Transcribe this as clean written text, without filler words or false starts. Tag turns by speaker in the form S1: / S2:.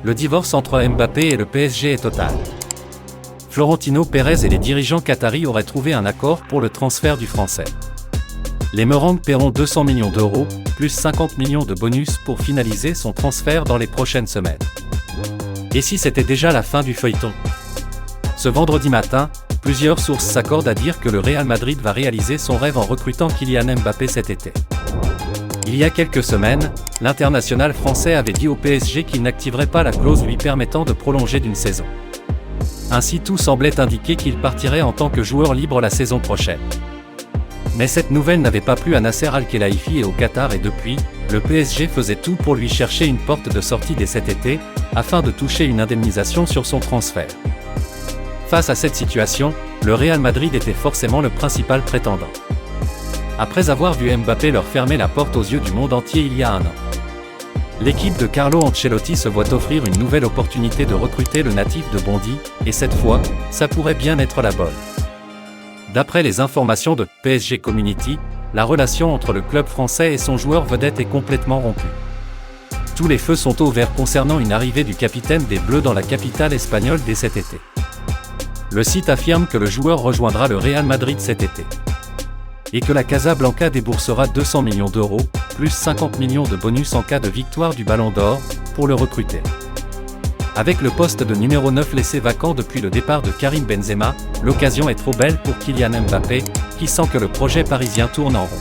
S1: le divorce entre Mbappé et le PSG est total. Florentino Pérez et les dirigeants qataris auraient trouvé un accord pour le transfert du Français. Les Merengues paieront 200 millions d'euros, plus 50 millions de bonus pour finaliser son transfert dans les prochaines semaines. Et si c'était déjà la fin du feuilleton? Ce vendredi matin, plusieurs sources s'accordent à dire que le Real Madrid va réaliser son rêve en recrutant Kylian Mbappé cet été. Il y a quelques semaines, l'international français avait dit au PSG qu'il n'activerait pas la clause lui permettant de prolonger d'une saison. Ainsi tout semblait indiquer qu'il partirait en tant que joueur libre la saison prochaine. Mais cette nouvelle n'avait pas plu à Nasser Al-Khelaifi et au Qatar et depuis, le PSG faisait tout pour lui chercher une porte de sortie dès cet été, afin de toucher une indemnisation sur son transfert. Face à cette situation, le Real Madrid était forcément le principal prétendant. Après avoir vu Mbappé leur fermer la porte aux yeux du monde entier il y a un an. L'équipe de Carlo Ancelotti se voit offrir une nouvelle opportunité de recruter le natif de Bondy, et cette fois, ça pourrait bien être la bonne. D'après les informations de PSG Community, la relation entre le club français et son joueur vedette est complètement rompue. Tous les feux sont au vert concernant une arrivée du capitaine des Bleus dans la capitale espagnole dès cet été. Le site affirme que le joueur rejoindra le Real Madrid cet été. Et que la Casablanca déboursera 200 millions d'euros, plus 50 millions de bonus en cas de victoire du Ballon d'Or, pour le recruter. Avec le poste de numéro 9 laissé vacant depuis le départ de Karim Benzema, l'occasion est trop belle pour Kylian Mbappé, qui sent que le projet parisien tourne en rond.